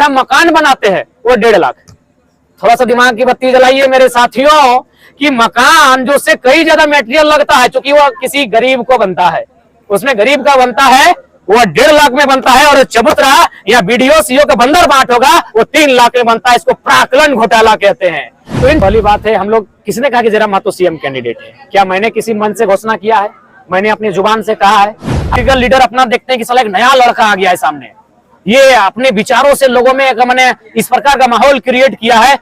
हम मकान बनाते हैं वो 1.5 लाख। थोड़ा सा दिमाग की बत्ती जलाइए मेरे साथियों कि मकान जो से कई ज्यादा मेटेरियल लगता है, क्योंकि वो किसी गरीब को बनता है, उसमें गरीब का बनता है, वो 1.5 लाख में बनता है। और चबूतरा या बीडीओ सीओ का बंदर बाट होगा वो 3 लाख में बनता है। इसको प्राक्कलन घोटाला कहते हैं। तो इन पहली बात है, हम लोग किसने कहा कि जयराम महतो सीएम कैंडिडेट है? क्या मैंने किसी मंच से घोषणा किया है? मैंने अपनी जुबान से कहा है। लीडर अपना देखते हैं कि साला एक नया लड़का आ गया है सामने, ये अपने विचारों से लोगों में मैंने इस प्रकार का माहौल क्रिएट किया है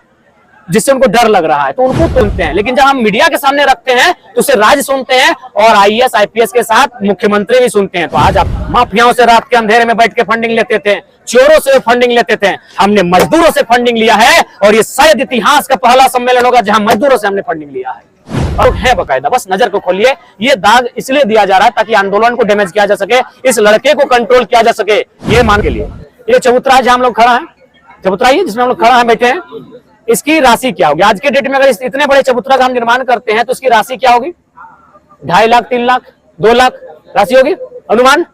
जिससे उनको डर लग रहा है, तो उनको सुनते हैं। लेकिन जब हम मीडिया के सामने रखते हैं तो उसे राज सुनते हैं और आईएएस आईपीएस के साथ मुख्यमंत्री भी सुनते हैं। तो आज आप माफियाओं से रात के अंधेरे में बैठ के फंडिंग लेते थे, चोरों से फंडिंग लेते थे, हमने मजदूरों से फंडिंग लिया है। और ये शायद इतिहास का पहला सम्मेलन होगा जहां मजदूरों से हमने फंडिंग लिया है और है बकायदा। बस नजर को खोलिए, ये दाग इसलिए दिया जा रहा है ताकि आंदोलन को डैमेज किया जा सके, इस लड़के को कंट्रोल किया जा सके, ये मान के लिए। ये चबूतरा जहां हम लोग खड़ा है, चबूतरा ये जिसमें हम लोग खड़ा है बैठे हैं, इसकी राशि क्या होगी? आज के डेट में अगर इतने बड़े चबूतरा का हम निर्माण करते हैं तो इसकी राशि क्या होगी? 2.5 लाख, 3 लाख, 2 लाख राशि होगी अनुमान।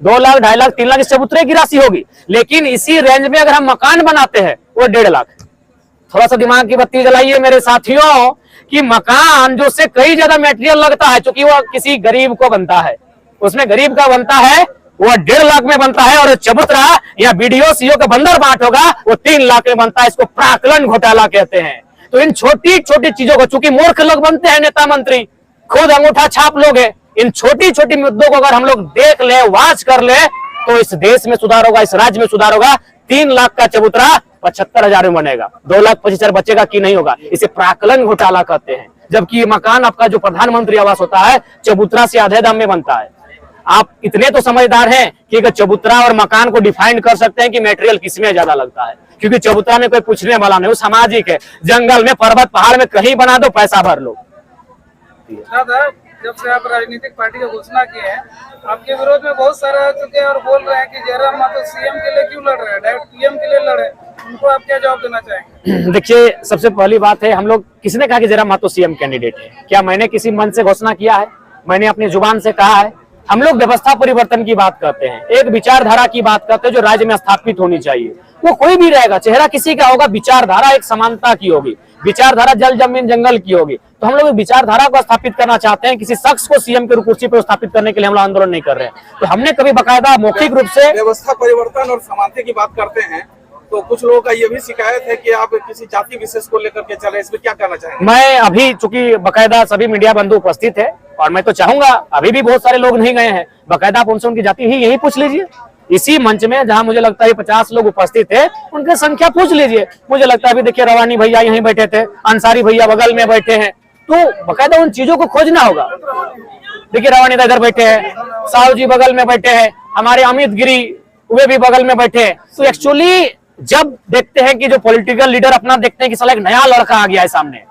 2 लाख, 2.5 लाख, 3 लाख इस चबूतरे की राशि होगी। लेकिन इसी रेंज में अगर हम मकान बनाते हैं वो 1.5 लाख। थोड़ा सा दिमाग की बत्ती जलाइए मेरे साथियों कि मकान जो से कई ज्यादा मेटेरियल लगता है, क्योंकि वो किसी गरीब को बनता है, उसमें गरीब का बनता है, वो 1.5 लाख में बनता है। और चबूतरा या बीडीओ सीओ का बंदर बाट होगा वो 3 लाख में बनता है। इसको प्राक्कलन घोटाला कहते हैं। तो इन छोटी छोटी चीजों को, चूंकि मूर्ख लोग बनते हैं नेता मंत्री, खुद अंगूठा छाप लोग हैं, इन छोटी छोटी मुद्दों को अगर हम लोग देख ले, वॉच कर ले, तो इस देश में सुधार होगा, इस राज्य में सुधार होगा। 3 लाख का चबूतरा 75,000 में बनेगा, 2,25,000 बचेगा कि नहीं होगा। इसे प्राक्कलन घोटाला कहते हैं। जबकि मकान आपका जो प्रधानमंत्री आवास होता है चबूतरा से आधे दाम में बनता है। आप इतने तो समझदार हैं कि अगर चबूतरा और मकान को डिफाइन कर सकते हैं कि मटेरियल किसमें ज्यादा लगता है, क्योंकि चबूतरा में कोई पूछने वाला नहीं, वो सामाजिक है। जंगल में, पर्वत पहाड़ में कहीं बना दो, पैसा भर लो। जब से आप राजनीतिक पार्टी की घोषणा की है, आपके विरोध में बहुत सारे आ चुके हैं और बोल रहे हैं कि जयराम महतो सीएम के लिए क्यों लड़ रहे हैं, डायरेक्ट पीएम के लिए लड़े, उनको आप क्या जवाब देना चाहेंगे? देखिए, सबसे पहली बात है, हम लोग किसने कहा कि जयराम महतो सीएम कैंडिडेट है? क्या मैंने किसी मंच से घोषणा किया है? मैंने अपनी जुबान से कहा है। हम लोग व्यवस्था परिवर्तन की बात करते हैं, एक विचारधारा की बात करते हैं जो राज्य में स्थापित होनी चाहिए। वो कोई भी रहेगा, चेहरा किसी का होगा, विचारधारा एक समानता की होगी, विचारधारा जल जमीन जंगल की होगी। तो हम लोग विचारधारा को स्थापित करना चाहते हैं, किसी शख्स को सीएम की कुर्सी पर स्थापित करने के लिए हम लोग आंदोलन नहीं कर रहे हैं। तो हमने कभी बकायदा मौखिक रूप से व्यवस्था परिवर्तन और समानता की बात करते हैं, तो कुछ लोगों का ये भी शिकायत है कि आप किसी जाति विशेष को लेकर के चले, इसमें क्या कहना चाहेंगे? मैं अभी, चूंकि बकायदा सभी मीडिया बंधु उपस्थित है और मैं तो चाहूंगा, अभी भी बहुत सारे लोग नहीं गए हैं, बकायदा आप उनसे उनकी जाति ही यही पूछ लीजिए। इसी मंच में जहां मुझे लगता है 50 लोग उपस्थित है, उनकी संख्या पूछ लीजिए। मुझे लगता है अभी देखिए रवानी भैया यहीं बैठे थे, अंसारी भैया बगल में बैठे हैं, तो बकायदा उन चीजों को खोजना होगा। देखिए रवानी इधर बैठे हैं, साहू जी बगल में बैठे हैं, हमारे अमित गिरी वे भी बगल में बैठे हैं। तो एक्चुअली जब देखते हैं कि जो पॉलिटिकल लीडर अपना देखते हैं कि साला एक नया लड़का आ गया है सामने,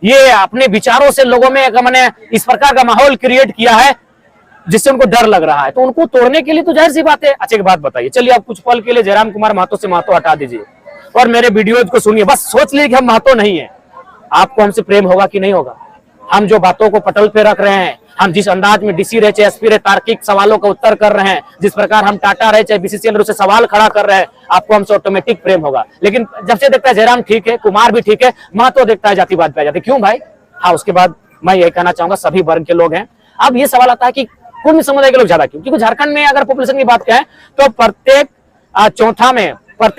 ये अपने विचारों से लोगों में मैंने इस प्रकार का माहौल क्रिएट किया है जिससे उनको डर लग रहा है, तो उनको तोड़ने के लिए तो जाहिर सी बात है। अच्छा एक बात बताइए, चलिए आप कुछ पल के लिए जयराम कुमार महतो से महतो हटा दीजिए और मेरे वीडियोज को सुनिए, बस सोच लीजिए कि हम महतो नहीं है। आपको हमसे प्रेम होगा कि नहीं होगा? हम जो बातों को पटल पे रख रहे हैं, हम जिस अंदाज में डीसी रहे चाहे एसपी रहे तार्किक सवालों का उत्तर कर रहे हैं, जिस प्रकार हम टाटा रहे चाहे बीसीसीएल से सवाल खड़ा कर रहे हैं, आपको हमसे ऑटोमेटिक प्रेम होगा। लेकिन जब से देखता है जयराम ठीक है, कुमार भी ठीक है, महतो देखता है जातिवाद पे आ जाते, क्यों भाई? हाँ, उसके बाद मैं यही कहना चाहूंगा सभी वर्ग के लोग हैं। अब ये सवाल आता है कि कुंभ समुदाय के लोग ज्यादा क्यों? क्योंकि झारखंड में अगर पॉपुलेशन की बात करें तो प्रत्येक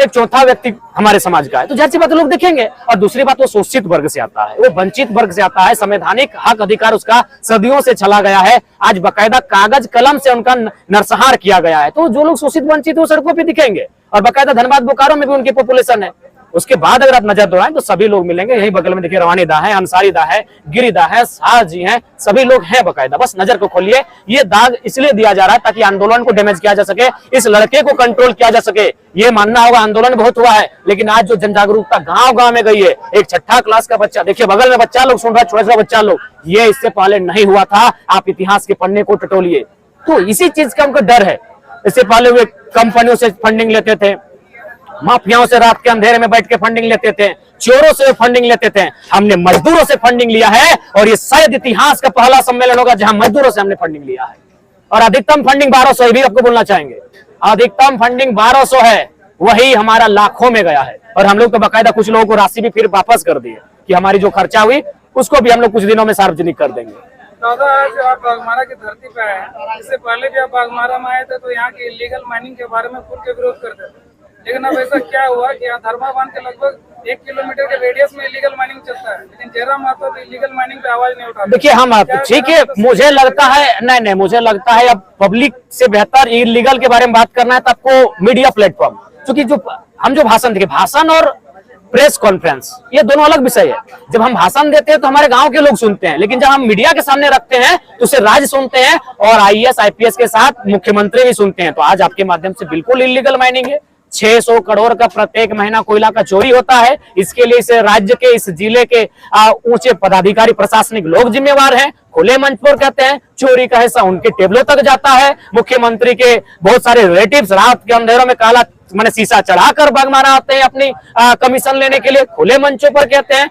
चौथा व्यक्ति हमारे समाज का है, तो जाहिर सी बात लोग देखेंगे। और दूसरी बात, वो शोषित वर्ग से आता है, वो वंचित वर्ग से आता है, संवैधानिक हक अधिकार उसका सदियों से चला गया है, आज बकायदा कागज कलम से उनका नरसंहार किया गया है। तो जो लोग शोषित वंचित वो सड़कों पे दिखेंगे और बकायदा धनबाद बोकारो में भी उनकी पॉपुलेशन है। उसके बाद अगर आप नजर दौड़ाएं तो सभी लोग मिलेंगे, यही बगल में देखिए रवानी दा है, अंसारी दा है, गिरी दा है, शाह जी हैं, सभी लोग हैं बकायदा। बस नजर को खोलिए, ये दाग इसलिए दिया जा रहा है ताकि आंदोलन को डैमेज किया जा सके, इस लड़के को कंट्रोल किया जा सके। ये मानना होगा आंदोलन बहुत हुआ है, लेकिन आज जो जन जागरूकता गांव गांव में गई है, एक 6ठी क्लास का बच्चा, देखिए बगल में बच्चा लोग सुन रहा है, छोटा सा बच्चा लोग, ये इससे पहले नहीं हुआ था। आप इतिहास के पन्ने को टटोलिए, तो इसी चीज का उनको डर है। इससे पहले वे कंपनियों से फंडिंग लेते थे, माफियाओं से रात के अंधेरे में बैठ के फंडिंग लेते थे, चोरों से फंडिंग लेते थे, हमने मजदूरों से फंडिंग लिया है। और ये शायद इतिहास का पहला सम्मेलन होगा जहां मजदूरों से हमने फंडिंग लिया है। और अधिकतम फंडिंग 1200 भी आपको बोलना चाहेंगे, अधिकतम फंडिंग 1200 है। वही हमारा लाखों में गया है। और हम लोग तो बाकायदा कुछ लोगों को राशि भी फिर वापस कर दी है कि हमारी जो खर्चा हुई उसको भी हम लोग कुछ दिनों में सार्वजनिक कर देंगे। दादा, आज आप बाघमारा की धरती पे आए हैं। इससे पहले भी आप बाघमारा में आए थे तो यहाँ की इलीगल माइनिंग के बारे में खुल के विरोध करते थे, लेकिन अब ऐसा क्या हुआ कि यहाँ धर्मा बांध के लगभग 1 किलोमीटर के रेडियस में इलीगल माइनिंग चलता है, लेकिन जयराम मातो तो इलीगल माइनिंग पे आवाज नहीं उठाते। देखिए हम ठीक है, मुझे लगता है नहीं, मुझे लगता है अब पब्लिक से बेहतर इलीगल के बारे में बात करना है तो आपको मीडिया प्लेटफॉर्म, क्योंकि जो हम जो भाषण देखे, भाषण और प्रेस कॉन्फ्रेंस ये दोनों अलग विषय है। जब हम भाषण देते हैं तो हमारे गांव के लोग सुनते हैं, लेकिन जब हम मीडिया के सामने रखते हैं तो उसे राज्य सुनते हैं और IAS IPS के साथ मुख्यमंत्री भी सुनते हैं। तो आज आपके माध्यम से बिल्कुल इलीगल माइनिंग है। 600 करोड़ का प्रत्येक महीना कोयला का चोरी होता है। इसके लिए इस राज्य के, इस जिले के ऊंचे पदाधिकारी, प्रशासनिक लोग जिम्मेवार हैं। खुले मंच पर कहते हैं चोरी का हिस्सा उनके टेबलों तक जाता है। मुख्यमंत्री के बहुत सारे रिलेटिव्स रात के अंधेरों में काला मैंने शीशा चढ़ाकर बाघमारा आते हैं अपनी कमीशन लेने के लिए। खुले मंचों पर कहते हैं,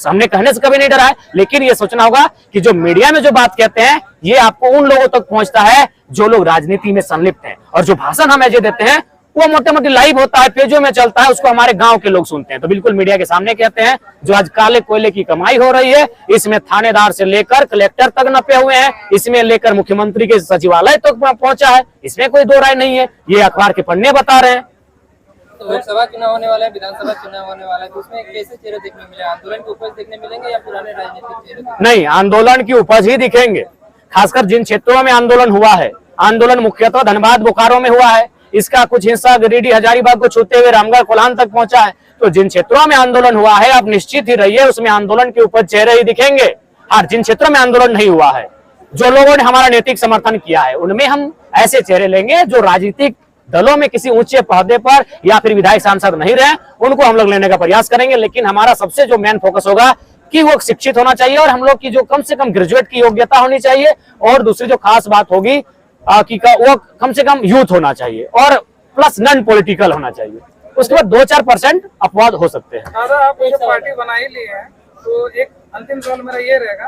हमने कहने से कभी नहीं डरा है, लेकिन ये सोचना होगा कि जो मीडिया में जो बात कहते हैं ये आपको उन लोगों तक पहुंचता है जो लोग राजनीति में संलिप्त हैं। और जो भाषण हम ऐसे देते हैं वो मोटे मोटे लाइव होता है, पेजों में चलता है, उसको हमारे गांव के लोग सुनते हैं। तो बिल्कुल मीडिया के सामने कहते हैं जो आज काले कोयले की कमाई हो रही है, इसमें थानेदार से लेकर कलेक्टर तक नपे हुए हैं, इसमें लेकर मुख्यमंत्री के सचिवालय तक पहुंचा है, इसमें कोई दो राय नहीं है। ये अखबार के पन्ने बता रहे हैं। तो लोकसभा चुनाव होने वाला है, विधानसभा चुनाव होने वाला है, तो उसमें कैसे चेहरे देखने मिले? आंदोलन की उपज देखने मिलेंगे या पुराने राजनीतिक चेहरे? नहीं, आंदोलन की उपज ही दिखेंगे। खासकर जिन क्षेत्रों में आंदोलन हुआ है, आंदोलन मुख्यतः धनबाद बोकारो में हुआ है, इसका कुछ हिस्सा गिरिडीह हजारीबाग को छूते हुए रामगढ़ कोल्हान तक पहुंचा है। तो जिन क्षेत्रों में आंदोलन हुआ है आप निश्चित ही रहिए उसमें आंदोलन की उपज चेहरे ही दिखेंगे। और जिन क्षेत्रों में आंदोलन नहीं हुआ है, जो लोगों ने हमारा नैतिक समर्थन किया है, उनमें हम ऐसे चेहरे लेंगे जो राजनीतिक दलों में किसी ऊंचे पहदे पर या फिर विधायक सांसद नहीं रहे, उनको हम लोग लेने का प्रयास करेंगे। लेकिन हमारा सबसे जो मेन फोकस होगा कि वो शिक्षित होना चाहिए और हम लोग की जो कम से कम ग्रेजुएट की योग्यता होनी चाहिए। और दूसरी जो खास बात होगी कि वो कम से कम यूथ होना चाहिए और प्लस नॉन पॉलिटिकल होना चाहिए। उसके बाद 2-4% अपवाद हो सकते हैं। दादा, आप जो पार्टी बना ही ली है तो एक अंतिम सवाल मेरा ये रहेगा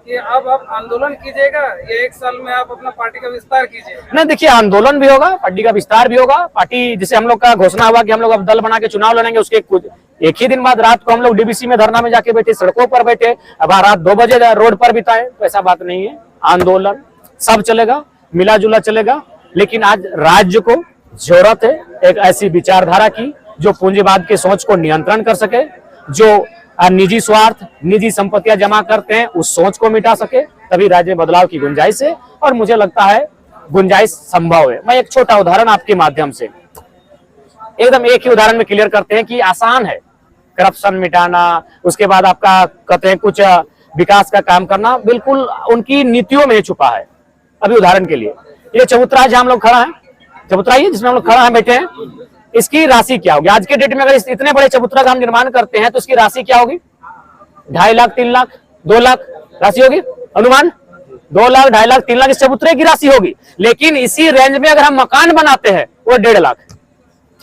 कि अब आप आंदोलन कीजिएगा या 1 साल में आप अपना पार्टी का विस्तार कीजिएगा? नहीं, देखिए आंदोलन भी होगा, पार्टी का विस्तार भी होगा। पार्टी जिसे हम लोग का घोषणा हुआ कि हम लोग अब दल बना के चुनाव लड़ेंगे, उसके कुछ एक ही दिन बाद रात को हम लोग DBC में धरना में जाके बैठे, सड़कों पर बैठे। अब रात 2 बजे रोड पर बिताए, तो ऐसा बात नहीं है। आंदोलन सब चलेगा, मिला जुला चलेगा। लेकिन आज राज्य को जरूरत है एक ऐसी विचारधारा की जो पूंजीवाद के सोच को नियंत्रण कर सके, जो निजी स्वार्थ, निजी संपत्तियां जमा करते हैं उस सोच को मिटा सके, तभी राज्य में बदलाव की गुंजाइश है। और मुझे लगता है गुंजाइश संभव है। मैं एक छोटा उदाहरण आपके माध्यम से एकदम एक ही उदाहरण में क्लियर करते हैं कि आसान है करप्शन मिटाना, उसके बाद आपका कहते हैं कुछ विकास का काम करना, बिल्कुल उनकी नीतियों में छुपा है। अभी उदाहरण के लिए ये चबूतरा जहां हम लोग खड़ा है, चबूतरा ये जिसमें हम लोग खड़ा है बैठे हैं, इसकी राशि क्या होगी? आज के डेट में अगर इतने बड़े चबूतरा का हम निर्माण करते हैं तो इसकी राशि क्या होगी? 2.5 लाख, 3 लाख, 2 लाख राशि होगी। अनुमान 2 लाख, 2.5 लाख, 3 लाख इस चबूतरे की राशि होगी। लेकिन इसी रेंज में अगर हम मकान बनाते हैं वो 1.5 लाख।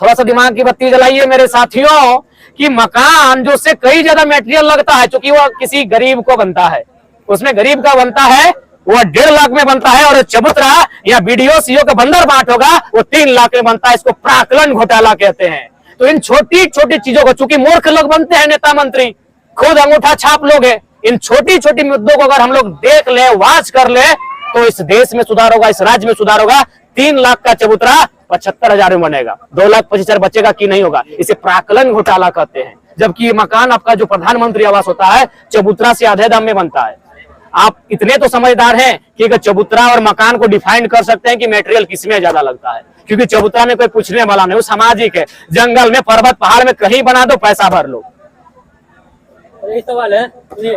थोड़ा सा दिमाग की बत्ती जलाइए मेरे साथियों कि मकान जो उससे कई ज्यादा मेटेरियल लगता है, क्योंकि वो किसी गरीब को बनता है, उसमें गरीब का बनता है, वो 1.5 लाख में बनता है। और चबूतरा या BDO CO का बंदर बाट होगा वो 3 लाख में बनता है। इसको प्राक्कलन घोटाला कहते हैं। तो इन छोटी छोटी चीजों को, चूंकि मूर्ख लोग बनते हैं नेता मंत्री, खुद अंगूठा छाप लोग हैं, इन छोटी छोटी मुद्दों को अगर हम लोग देख ले, वाच कर ले, तो इस देश में सुधार होगा, इस राज्य में सुधार होगा। 3 लाख का चबूतरा 75,000 में बनेगा, 2,25,000 बचेगा कि नहीं होगा। इसे प्राक्कलन घोटाला कहते हैं। जबकि मकान आपका जो प्रधानमंत्री आवास होता है चबूतरा से आधे दाम में बनता है। आप इतने तो समझदार हैं कि अगर चबूतरा और मकान को डिफाइन कर सकते हैं कि मटेरियल किसमें ज्यादा लगता है, क्योंकि चबूतरा में कोई पूछने वाला नहीं, वो सामाजिक है। जंगल में, पर्वत पहाड़ में कहीं बना दो, पैसा भर लो। यही सवाल है।